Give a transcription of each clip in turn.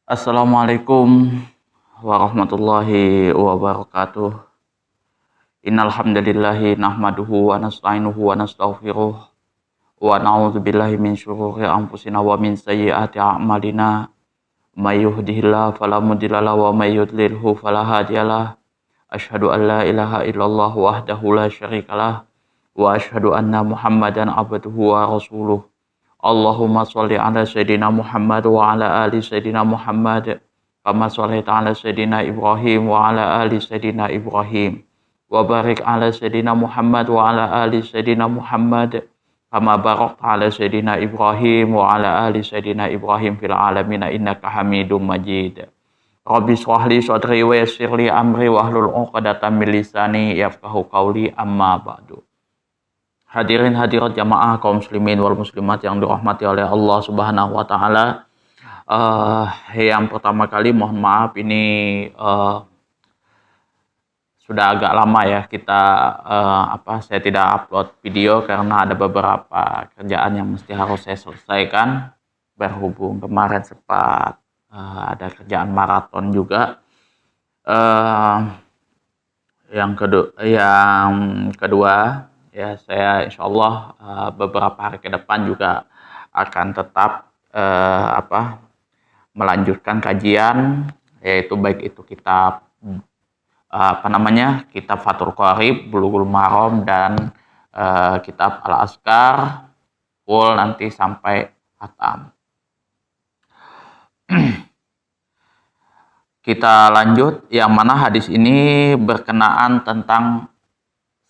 Assalamualaikum warahmatullahi wabarakatuh. Innal hamdalillahi nahmaduhu wa nasta'inuhu wa nastaghfiruh wa na'udzubillahi min syururi anfusina wa min sayyiati a'malina. May yahdihillahu fala mudhillalahu wa may yudlilhu fala hadiyalah. Asyhadu an la ilaha illallah wahdahu la syarikalah wa asyhadu anna Muhammadan abduhu wa rasuluh. Allahumma sholli ala sayyidina Muhammad wa ala ali sayyidina Muhammad kama shallaita ala sayyidina Ibrahim wa ala ali sayyidina Ibrahim wa barik ala sayyidina Muhammad wa ala ali sayyidina Muhammad kama barakta ala sayyidina Ibrahim wa ala ali sayyidina Ibrahim fil alamin innaka Hamidum Majid. Rabbi shrah li sadri wa yassir li amri wahlul 'uqdatam min lisani yafqahu qawli amma ba'du. Hadirin hadirat jamaah kaum muslimin wal muslimat yang dirahmati oleh Allah Subhanahu wa taala. Yang pertama kali mohon maaf ini sudah agak lama ya kita saya tidak upload video karena ada beberapa kerjaan yang mesti harus saya selesaikan, berhubung kemarin sempat ada kerjaan maraton juga. Yang kedua ya, saya insya Allah beberapa hari ke depan juga akan tetap melanjutkan kajian, yaitu baik itu kitab kitab Fathul Qorib, Bulughul Maram, dan kitab Al-Azkar full nanti sampai khatam. Kita lanjut, yang mana hadis ini berkenaan tentang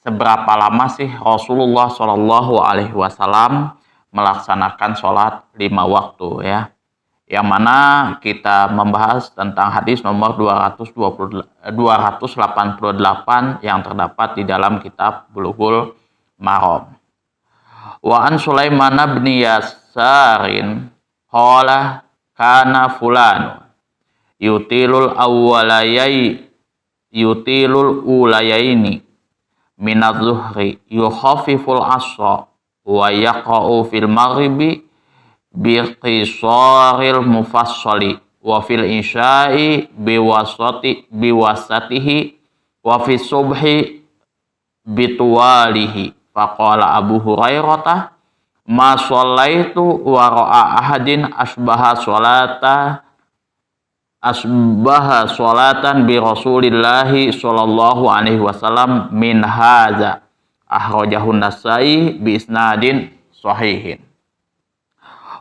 seberapa lama sih Rasulullah Shallallahu Alaihi Wasallam melaksanakan sholat 5 waktu ya. Yang mana kita membahas tentang hadis nomor 288 yang terdapat di dalam kitab Bulughul Maram. Wa an Sulaiman bin Yasarin qala kana fulanu yutilul ulayaini minadz zuhri yukhafiful asra wa yaqa'u fil maghribi biqisaril mufassali wa fil isya'i biwasatihi wa fis subhi bitwalihi. Faqala Abu Hurairah ma shallaitu wa ra'a ahadin asbaha sholatan bi Rasulillahi sallallahu alaihi wasallam min hadza, akhrajahu Nasai bi isnadin sahihin.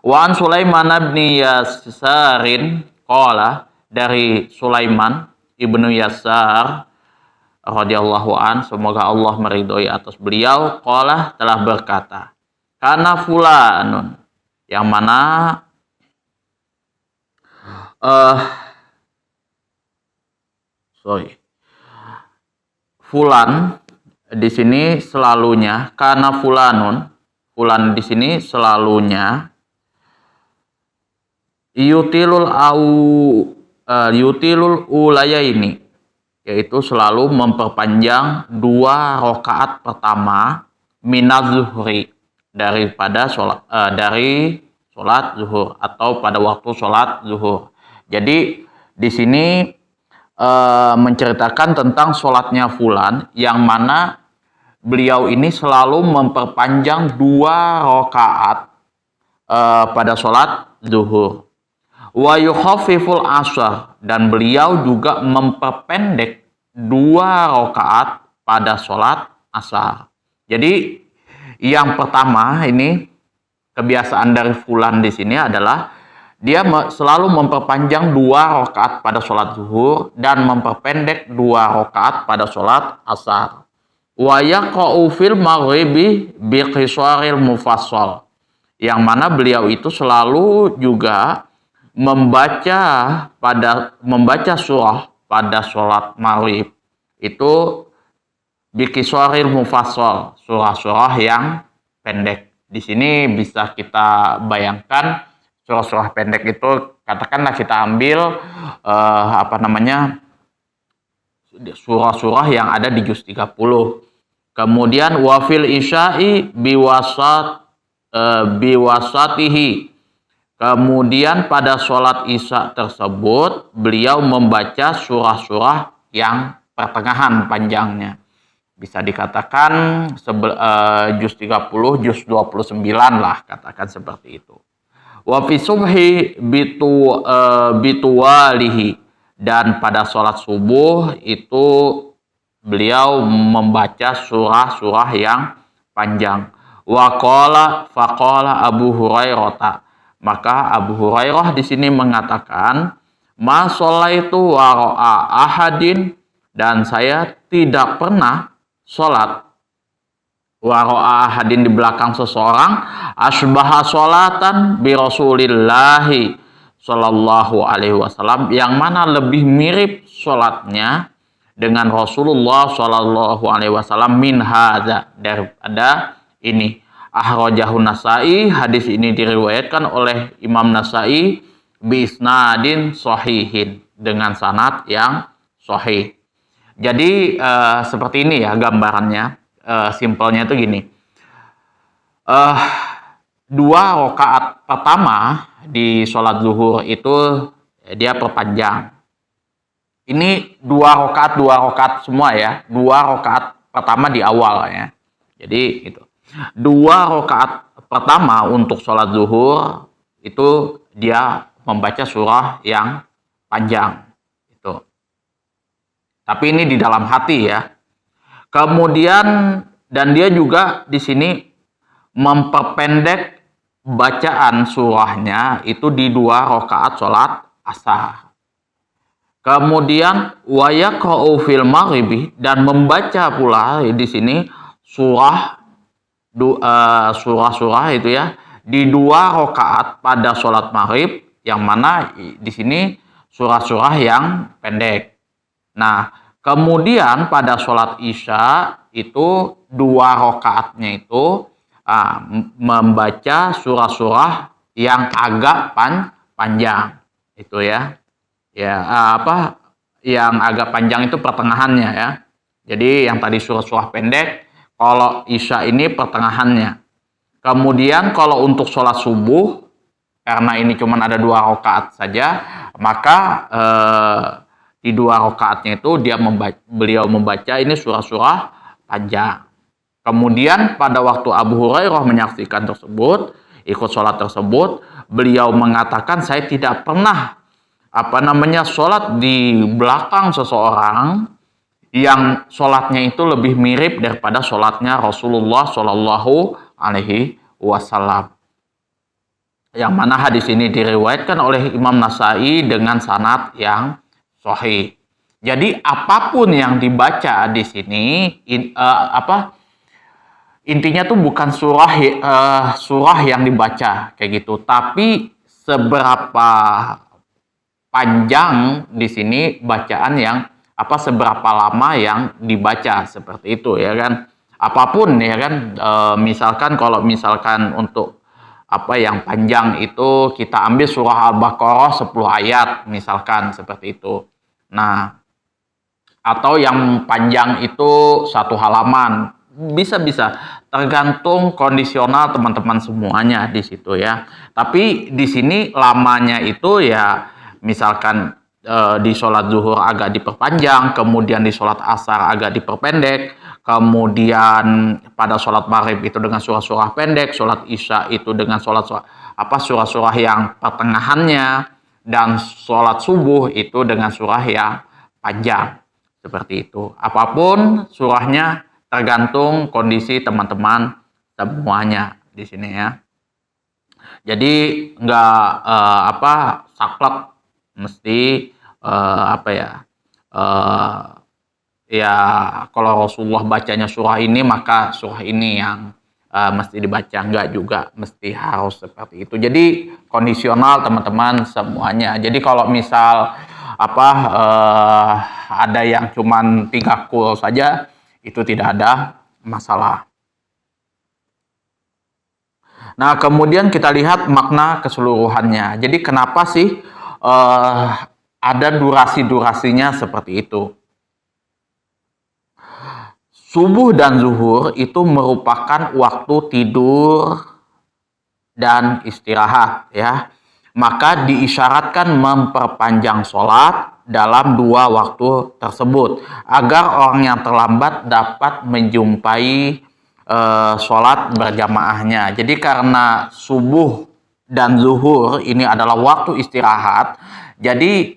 Wa an Sulaiman bin Yasarin qala, dari Sulaiman ibnu Yasar radhiyallahu an, semoga Allah meridhoi atas beliau, qala, telah berkata, kana fulanun, yang mana fulan di sini selalunya, karena fulan di sini selalunya yutilul ulaya ini, yaitu selalu memperpanjang 2 rakaat pertama minaz zuhri, daripada dari sholat zuhur atau pada waktu sholat zuhur. Jadi di sini menceritakan tentang sholatnya fulan, yang mana beliau ini selalu memperpanjang 2 rakaat pada sholat zuhur. Wa yukhaffiful asar, dan beliau juga memperpendek 2 rakaat pada sholat asar. Jadi yang pertama ini, kebiasaan dari fulan di sini adalah dia selalu memperpanjang 2 rakaat pada sholat zuhur dan memperpendek 2 rakaat pada sholat asar. Wa yaqa'u fil maghribi biqisaril mufassal, yang mana beliau itu selalu juga membaca surah pada sholat maghrib itu biqisaril mufassal, surah-surah yang pendek. Di sini bisa kita bayangkan surah-surah pendek itu, katakanlah kita ambil surah-surah yang ada di juz 30. Kemudian wafil isya'i biwasatihi, Kemudian pada sholat isya tersebut beliau membaca surah-surah yang pertengahan panjangnya. Bisa dikatakan juz 30, juz 29 lah, katakan seperti itu. Wa fi subhi bituwalihi, dan pada sholat subuh itu beliau membaca surah-surah yang panjang. Wa qala faqala Abu Hurairah, maka Abu Hurairah di sini mengatakan, ma sholaitu wara'a ahadin, dan saya tidak pernah sholat wara'a ahadin di belakang seseorang, asbaha sholatan bi Rasulillahi sallallahu alaihi wasallam, yang mana lebih mirip sholatnya dengan Rasulullah sallallahu alaihi wasallam min hadza, daripada ini. Akhrajahu Nasai, hadis ini diriwayatkan oleh Imam Nasai bi isnadin sahihin, dengan sanad yang sahih. Jadi seperti ini ya gambarannya. Simpelnya itu gini. Dua rakaat pertama di sholat zuhur itu dia perpanjang. Ini dua rakaat semua ya. Dua rakaat pertama di awal ya. Jadi itu. Dua rakaat pertama untuk sholat zuhur itu dia membaca surah yang panjang itu. Tapi ini di dalam hati ya. Kemudian dan dia juga di sini memperpendek bacaan surahnya itu di dua rakaat sholat asar. Kemudian wa yaqra'u fil maghribi, dan membaca pula di sini surah itu ya di dua rakaat pada sholat maghrib, yang mana di sini surah-surah yang pendek. Nah, kemudian pada sholat isya itu dua rakaatnya itu membaca surah-surah yang agak panjang itu ya. Yang agak panjang itu pertengahannya ya. Jadi yang tadi surah-surah pendek, kalau isya ini pertengahannya. Kemudian kalau untuk sholat subuh, karena ini cuma ada dua rakaat saja, maka di dua rakaatnya itu beliau membaca ini surah-surah panjang. Kemudian pada waktu Abu Hurairah menyaksikan tersebut, ikut sholat tersebut, beliau mengatakan, saya tidak pernah sholat di belakang seseorang yang sholatnya itu lebih mirip daripada sholatnya Rasulullah Shallallahu Alaihi Wasallam. Yang mana hadis ini diriwayatkan oleh Imam Nasai dengan sanad yang sahih. Jadi apapun yang dibaca di sini, intinya tuh bukan surah yang dibaca kayak gitu, tapi seberapa panjang di sini bacaan yang seberapa lama yang dibaca, seperti itu ya kan. Apapun ya kan, misalkan untuk yang panjang itu kita ambil surah Al-Baqarah 10 ayat misalkan, seperti itu. Nah, atau yang panjang itu 1 halaman, bisa tergantung kondisional teman-teman semuanya di situ ya. Tapi di sini lamanya itu ya misalkan di sholat zuhur agak diperpanjang, kemudian di sholat asar agak diperpendek, kemudian pada sholat maghrib itu dengan surah-surah pendek, sholat isya itu dengan surah-surah yang pertengahannya, dan sholat subuh itu dengan surah yang panjang, seperti itu. Apapun surahnya tergantung kondisi teman-teman semuanya di sini ya. Jadi nggak saklek mesti kalau Rasulullah bacanya surah ini maka surah ini yang mesti dibaca, enggak juga mesti harus seperti itu. Jadi kondisional teman-teman semuanya. Jadi kalau misal ada yang cuman 3 kul saja, itu tidak ada masalah. Nah, kemudian kita lihat makna keseluruhannya. Jadi kenapa sih ada durasi-durasinya seperti itu? Subuh dan zuhur itu merupakan waktu tidur dan istirahat ya. maka diisyaratkan memperpanjang sholat dalam 2 waktu tersebut agar orang yang terlambat dapat menjumpai sholat berjamaahnya. Jadi karena subuh dan zuhur ini adalah waktu istirahat, jadi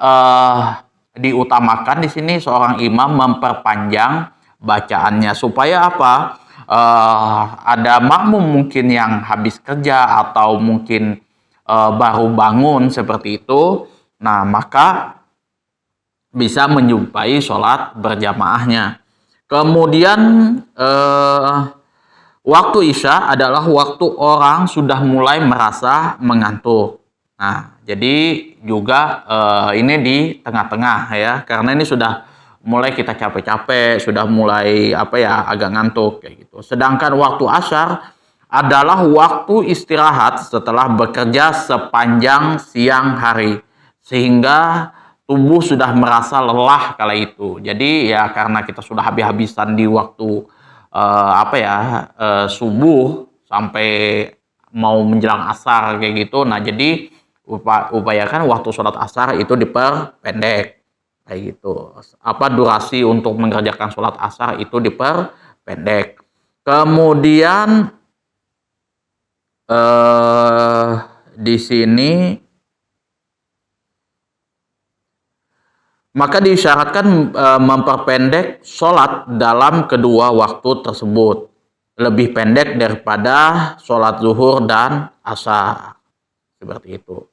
diutamakan di sini seorang imam memperpanjang bacaannya supaya apa? Ada makmum mungkin yang habis kerja atau mungkin baru bangun seperti itu, nah maka bisa menjumpai sholat berjamaahnya. Kemudian waktu Isya adalah waktu orang sudah mulai merasa mengantuk. Nah, jadi juga ini di tengah-tengah ya, karena ini sudah mulai kita capek-capek, sudah mulai agak ngantuk kayak gitu. Sedangkan waktu Asar adalah waktu istirahat setelah bekerja sepanjang siang hari, sehingga tubuh sudah merasa lelah kala itu. Jadi ya karena kita sudah habis-habisan di waktu subuh sampai mau menjelang asar kayak gitu. Nah, jadi upayakan waktu sholat asar itu diperpendek kayak gitu. Durasi untuk mengerjakan sholat asar itu diperpendek. Kemudian di sini maka disyaratkan memperpendek sholat dalam kedua waktu tersebut, lebih pendek daripada sholat zuhur dan asar seperti itu.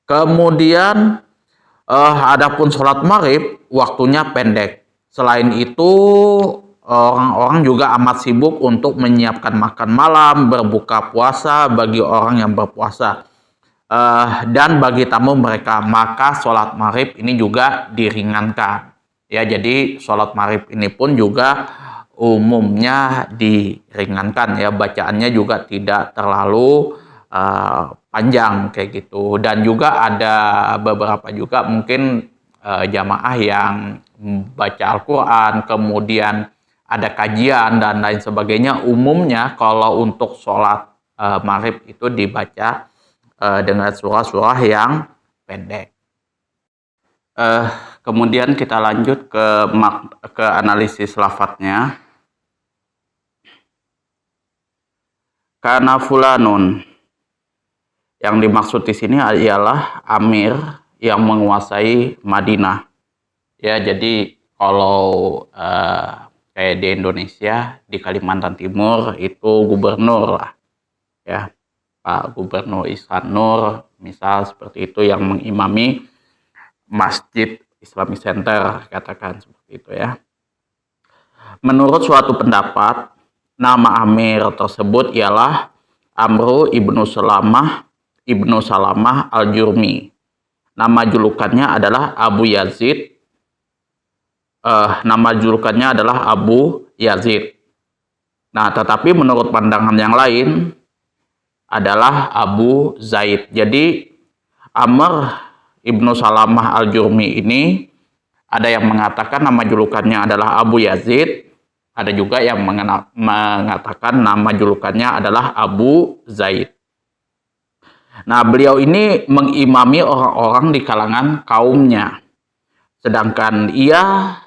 Kemudian adapun sholat maghrib waktunya pendek. Selain itu orang-orang juga amat sibuk untuk menyiapkan makan malam, berbuka puasa bagi orang yang berpuasa. Dan bagi tamu mereka, maka sholat maghrib ini juga diringankan ya. Jadi sholat maghrib ini pun juga umumnya diringankan ya, bacaannya juga tidak terlalu panjang kayak gitu. Dan juga ada beberapa juga mungkin jamaah yang baca Al-Quran, kemudian ada kajian dan lain sebagainya. Umumnya kalau untuk sholat maghrib itu dibaca dengan surah-surah yang pendek. Kemudian kita lanjut ke analisis lafadznya. Kana fulanun, yang dimaksud di sini ialah amir yang menguasai Madinah. Ya, jadi kalau kayak di Indonesia, di Kalimantan Timur itu gubernur lah, ya. Pak Gubernur Ihsan Nur, misal seperti itu, yang mengimami Masjid Islamic Center, katakan seperti itu ya. Menurut suatu pendapat, nama amir tersebut ialah Amru ibnu Salamah al-Jurmi. Nama julukannya adalah Abu Yazid. Nah, tetapi menurut pandangan yang lain adalah Abu Zaid. Jadi Amr ibnu Salamah al-Jurmi ini ada yang mengatakan nama julukannya adalah Abu Yazid, ada juga yang mengatakan nama julukannya adalah Abu Zaid. Nah, beliau ini mengimami orang-orang di kalangan kaumnya, sedangkan ia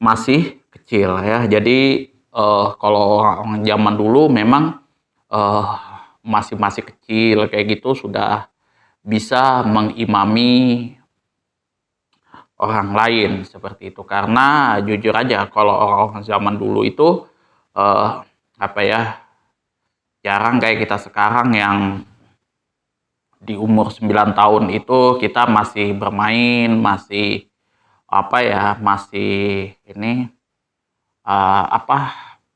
masih kecil ya. Jadi kalau orang zaman dulu memang masih kecil kayak gitu sudah bisa mengimami orang lain seperti itu. Karena jujur aja kalau orang-orang zaman dulu itu jarang kayak kita sekarang yang di umur 9 tahun itu kita masih bermain, masih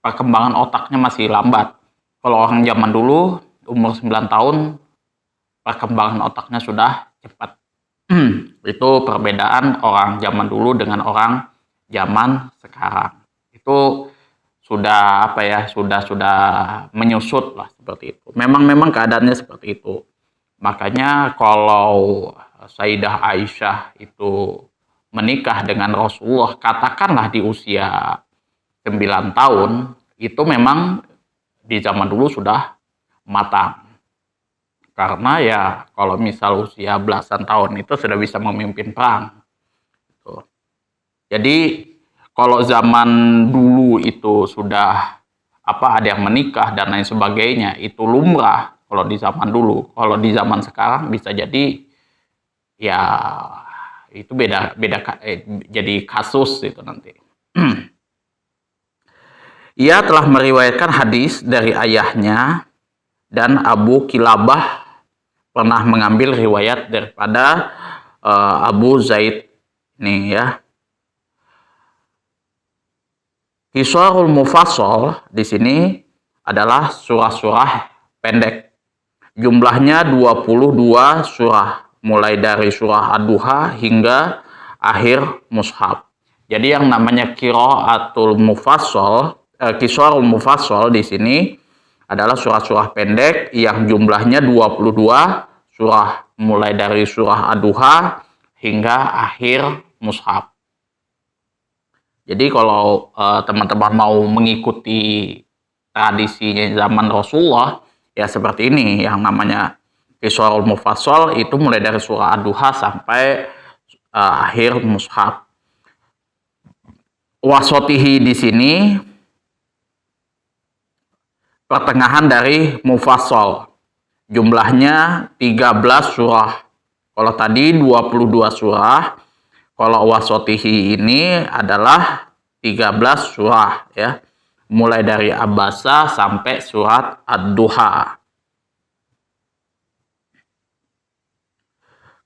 perkembangan otaknya masih lambat. Kalau orang zaman dulu umur 9 tahun perkembangan otaknya sudah cepat. Itu perbedaan orang zaman dulu dengan orang zaman sekarang. Itu sudah sudah menyusut lah seperti itu. Memang keadaannya seperti itu. Makanya kalau Sayyidah Aisyah itu menikah dengan Rasulullah katakanlah di usia 9 tahun, itu memang di zaman dulu sudah matang. Karena ya kalau misal usia belasan tahun itu sudah bisa memimpin perang. Tuh. Jadi kalau zaman dulu itu sudah ada yang menikah dan lain sebagainya, itu lumrah kalau di zaman dulu. Kalau di zaman sekarang bisa jadi ya itu beda jadi kasus itu nanti. Ia telah meriwayatkan hadis dari ayahnya, dan Abu Kilabah pernah mengambil riwayat daripada Abu Zaid ini ya. Qisarul Mufassal di sini adalah surah-surah pendek. Jumlahnya 22 surah, mulai dari surah Ad-Duha hingga akhir mushaf. Jadi yang namanya qiraatul mufassal, qisarul mufassal di sini adalah surah-surah pendek yang jumlahnya 22 surah, mulai dari surah Ad-Duha hingga akhir mushaf. Jadi kalau teman-teman mau mengikuti tradisinya zaman Rasulullah, ya seperti ini, yang namanya Qisarul Mufassal itu mulai dari surah Ad-Duha sampai akhir mushaf. Wasotihi di sini pertengahan dari Mufassal. Jumlahnya 13 surah. Kalau tadi 22 surah, kalau wasotihi ini adalah 13 surah ya. Mulai dari Abasa sampai surat Ad-Duha.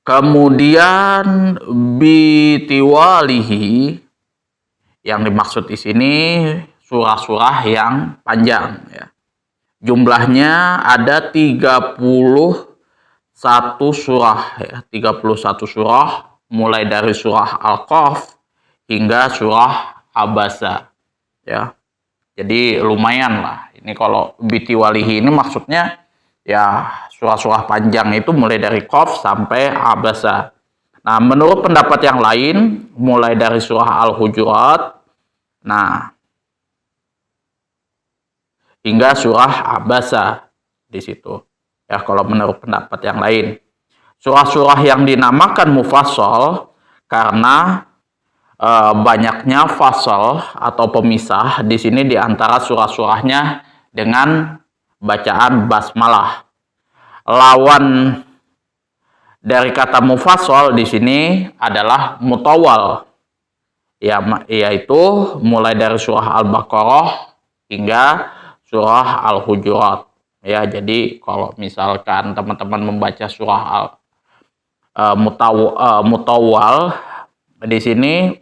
Kemudian bitiwalihi, yang dimaksud di sini surah-surah yang panjang ya. Jumlahnya ada 31 surah ya, 31 surah mulai dari surah Al-Qaf hingga surah Abasa ya. Jadi lumayan lah. Ini kalau bitiwalihi ini maksudnya ya surah-surah panjang itu mulai dari Qaf sampai Abasa. Nah, menurut pendapat yang lain mulai dari surah Al-Hujurat hingga surah Abasa di situ. Ya kalau menurut pendapat yang lain. Surah-surah yang dinamakan mufassal karena banyaknya fasal atau pemisah di sini di antara surah-surahnya dengan bacaan basmalah. Lawan dari kata mufassal di sini adalah mutawal, ya, yaitu mulai dari surah Al-Baqarah hingga surah Al-Hujurat. Ya, jadi kalau misalkan teman-teman membaca surah mutawal di sini,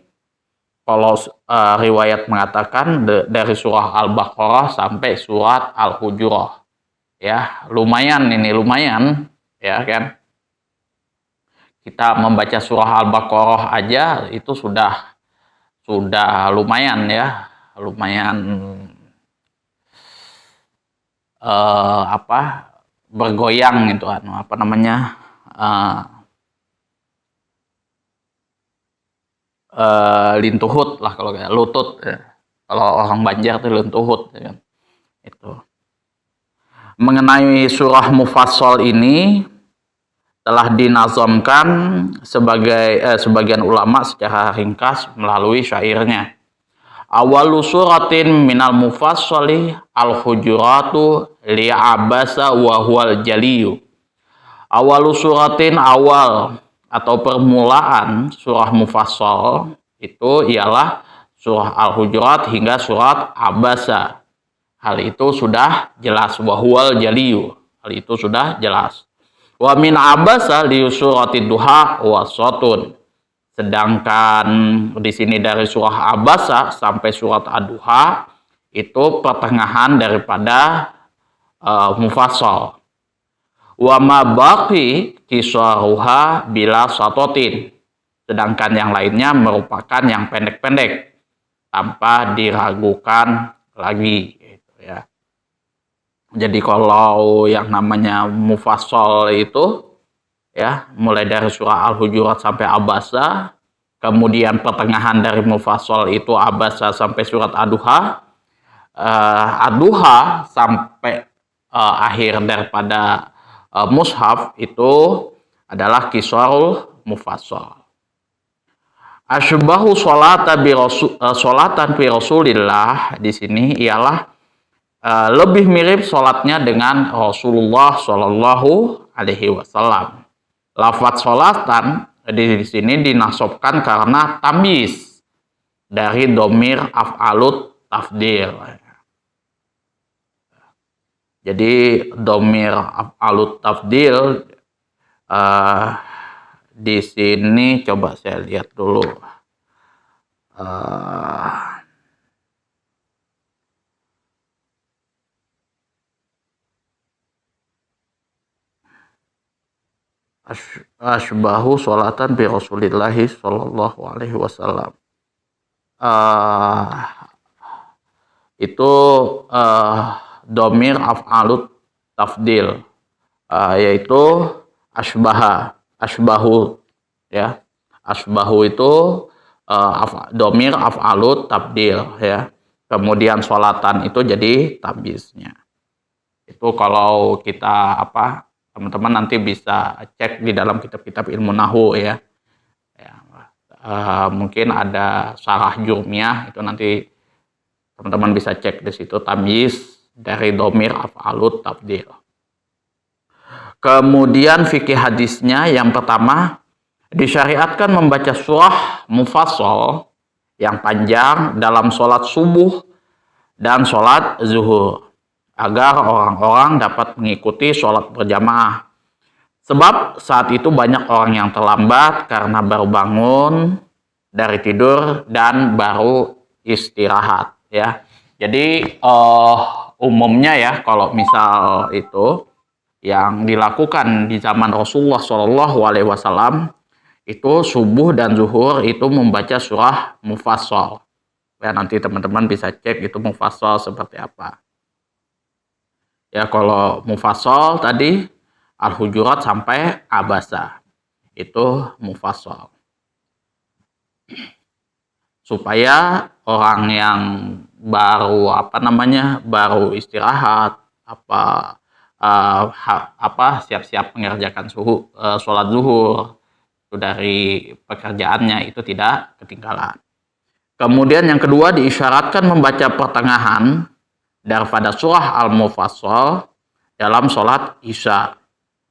kalau riwayat mengatakan dari surah Al-Baqarah sampai surat Al-Hujurat. Ya, lumayan ya kan. Kita membaca surah Al-Baqarah aja itu sudah lumayan ya, lumayan bergoyang itu lintuhut lah kalau kayak lutut ya. Kalau orang Banjar itu lintuhut ya kan. Itu. Mengenai surah mufassal ini telah dinazamkan sebagian ulama secara ringkas melalui syairnya. Awalu suratin minal mufassali al-hujuratu li'abasa wa huwal jaliyu. Awalu suratin, awal atau permulaan surah mufassal itu ialah surah Al-Hujurat hingga surat Abasa. Hal itu sudah jelas. Wa huwal jaliyu. Hal itu sudah jelas. Wa min Abasa li suratid duha wasatun. Sedangkan di sini dari surah Abasa sampai surat Ad-Duha itu pertengahan daripada mufassal. Wa ma baqi kisaruha bila satotin. Sedangkan yang lainnya merupakan yang pendek-pendek tanpa diragukan lagi gitu ya. Jadi kalau yang namanya mufassal itu ya mulai dari surah Al-Hujurat sampai Abasa, kemudian pertengahan dari mufassal itu Abasa sampai surat Ad-Duha, Ad-Duha sampai akhir daripada mushaf itu adalah qisarul mufassal. Asybahu sholatan fi Rasulillah di sini ialah lebih mirip sholatnya dengan Rasulullah Shallallahu Alaihi Wasallam. Lafaz sholatan di sini dinasabkan karena tamyiz dari domir af'alut tafdil. Jadi domir af'alut tafdil di sini coba saya lihat dulu. Asybahu sholatan bi Rasulillahi Shallallahu Alaihi Wasallam. Itu domir af'alut tafdil, yaitu asbahu ya. Asbahu itu domir af'alut tafdil ya. Kemudian sholatan itu jadi tamyiznya. Itu kalau kita teman-teman nanti bisa cek di dalam kitab-kitab ilmu nahwu ya. Mungkin ada syarah jurmiyah, itu nanti teman-teman bisa cek di situ tamyiz dari domir af'alut tafdil. Kemudian fikih hadisnya yang pertama, disyariatkan membaca surah mufassal yang panjang dalam sholat subuh dan sholat zuhur agar orang-orang dapat mengikuti sholat berjamaah. Sebab saat itu banyak orang yang terlambat karena baru bangun dari tidur dan baru istirahat ya. Jadi umumnya ya, kalau misal itu yang dilakukan di zaman Rasulullah Shallallahu Alaihi Wasallam itu subuh dan zuhur itu membaca surah mufassal. Ya, nanti teman-teman bisa cek itu mufassal seperti apa. Ya, kalau mufassal tadi Al-Hujurat sampai Abasa itu mufassal. Supaya orang yang baru baru istirahat siap-siap mengerjakan sholat zuhur itu dari pekerjaannya itu tidak ketinggalan. Kemudian yang kedua, diisyaratkan membaca pertengahan daripada surah Al-Mufassal dalam sholat Isya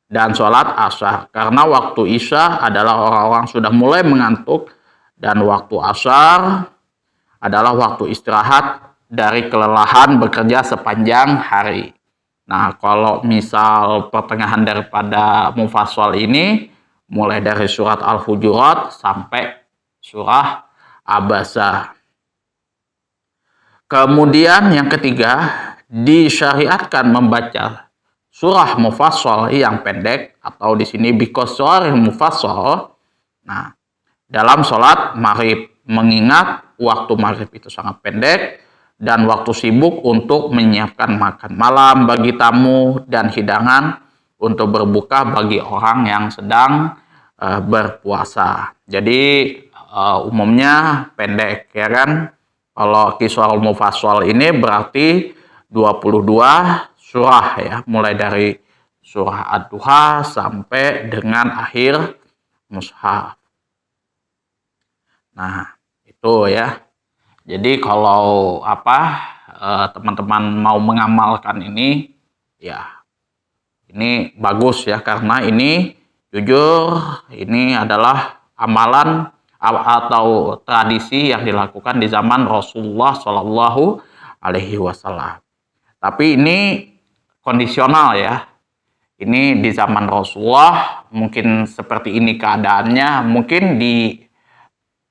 dan sholat Asar, karena waktu Isya adalah orang-orang sudah mulai mengantuk dan waktu Asar adalah waktu istirahat dari kelelahan bekerja sepanjang hari. Nah, kalau misal pertengahan daripada Mufassal ini mulai dari surat Al-Hujurat sampai surah Abasa. Kemudian yang ketiga, disyariatkan membaca surah mufassal yang pendek atau di sini biqasaril mufassal. Nah, dalam sholat maghrib, mengingat waktu maghrib itu sangat pendek dan waktu sibuk untuk menyiapkan makan malam bagi tamu dan hidangan untuk berbuka bagi orang yang sedang berpuasa. Jadi umumnya pendek ya kan. Kalau qisarul mufassal ini berarti 22 surah ya, mulai dari surah Ad-Duha sampai dengan akhir mushaf. Nah, itu ya. Jadi kalau teman-teman mau mengamalkan ini ya, ini bagus ya, karena ini jujur ini adalah amalan atau tradisi yang dilakukan di zaman Rasulullah Shallallahu Alaihi Wasallam. Tapi ini kondisional ya. Ini di zaman Rasulullah mungkin seperti ini keadaannya. Mungkin di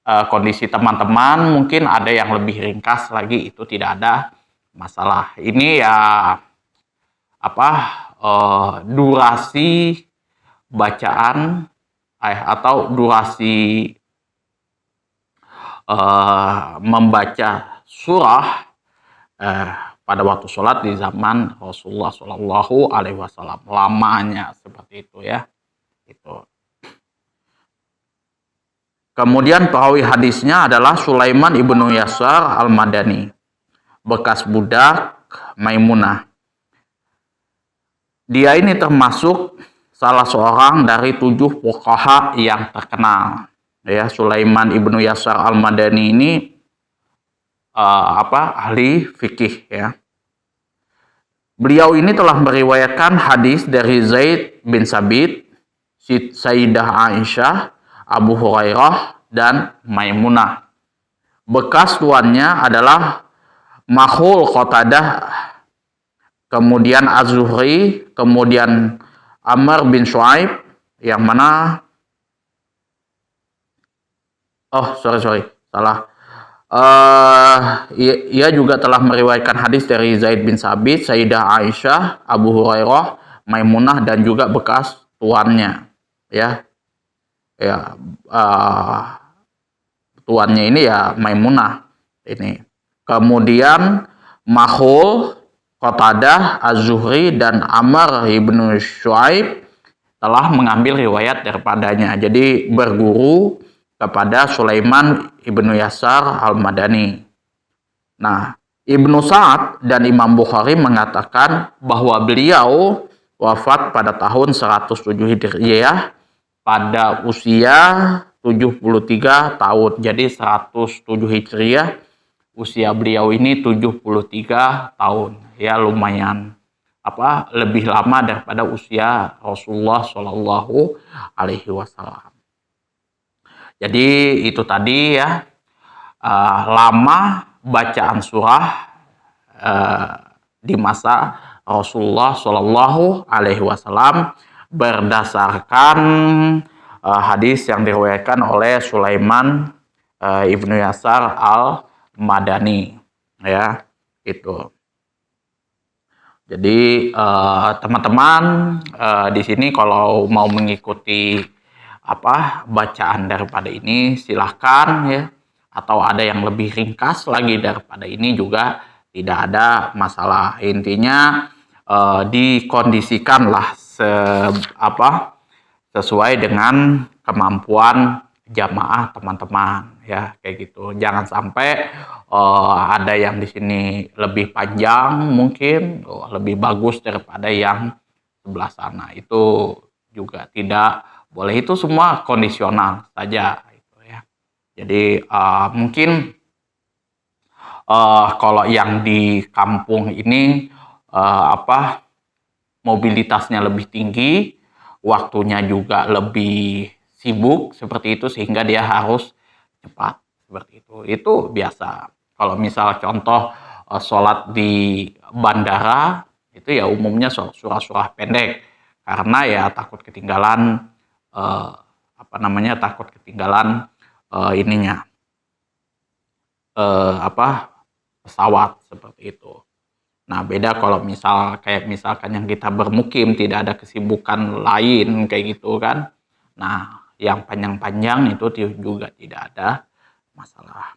kondisi teman-teman mungkin ada yang lebih ringkas lagi, itu tidak ada masalah. Ini ya durasi bacaan atau durasi membaca surah pada waktu sholat di zaman Rasulullah Shallallahu Alaihi Wasallam, lamanya seperti itu ya. Itu. Kemudian perawi hadisnya adalah Sulaiman ibnu Yasar al-Madani, bekas budak Maimunah. Dia ini termasuk salah seorang dari 7 fuqaha yang terkenal. Ya, Sulaiman ibnu Yasar al-Madani ini ahli fikih ya. Beliau ini telah meriwayatkan hadis dari Zaid bin Sabit, Sayyidah Aisyah, Abu Hurairah, dan Maimunah. Bekas tuannya adalah Makhul Qatadah, kemudian Az-Zuhri, kemudian Amr bin Shu'aib, yang mana salah. Ia juga telah meriwayatkan hadis dari Zaid bin Sabit, Sayyidah Aisyah, Abu Hurairah, Maimunah, dan juga bekas tuannya. Ya, tuannya ini ya Maimunah ini. Kemudian Makhul, Qatadah, Az-Zuhri, dan Amr ibnu Shu'aib telah mengambil riwayat daripadanya. Jadi berguru kepada Sulaiman ibnu Yasar al-Madani. Nah, Ibnu Sa'ad dan Imam Bukhari mengatakan bahwa beliau wafat pada tahun 107 Hijriah pada usia 73 tahun. Jadi 107 Hijriah, usia beliau ini 73 tahun. Ya, lumayan lebih lama daripada usia Rasulullah Shallallahu Alaihi Wasallam. Jadi itu tadi ya, lama bacaan surah di masa Rasulullah Shallallahu Alaihi Wasallam berdasarkan hadis yang diriwayatkan oleh Sulaiman ibnu Yasar al-Madani ya, itu. Jadi teman-teman di sini kalau mau mengikuti bacaan daripada ini silahkan ya, atau ada yang lebih ringkas lagi daripada ini juga tidak ada masalah. Intinya dikondisikanlah sesuai dengan kemampuan jamaah teman-teman ya, kayak gitu. Jangan sampai ada yang di sini lebih panjang mungkin lebih bagus daripada yang sebelah sana, itu juga tidak boleh. Itu semua kondisional saja gitu ya. Jadi mungkin kalau yang di kampung ini mobilitasnya lebih tinggi, waktunya juga lebih sibuk seperti itu, sehingga dia harus cepat seperti itu. Itu biasa. Kalau misal contoh sholat di bandara, itu ya umumnya surah-surah pendek, karena ya takut ketinggalan takut ketinggalan pesawat seperti itu. Nah, beda kalau misalkan yang kita bermukim tidak ada kesibukan lain kayak gitu kan. Nah, yang panjang-panjang itu juga tidak ada masalah.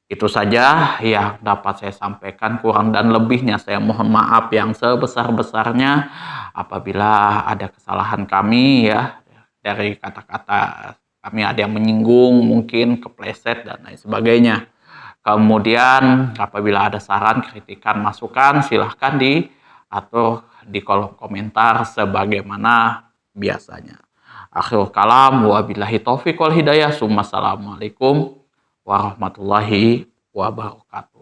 Itu saja yang dapat saya sampaikan. Kurang dan lebihnya saya mohon maaf yang sebesar-besarnya apabila ada kesalahan kami ya, dari kata-kata kami ada yang menyinggung, mungkin kepleset dan lain sebagainya. Kemudian apabila ada saran, kritikan, masukan, silahkan diatur di kolom komentar sebagaimana biasanya. Akhirul kalam, wabillahi taufiq wal hidayah. Assalamualaikum warahmatullahi wabarakatuh.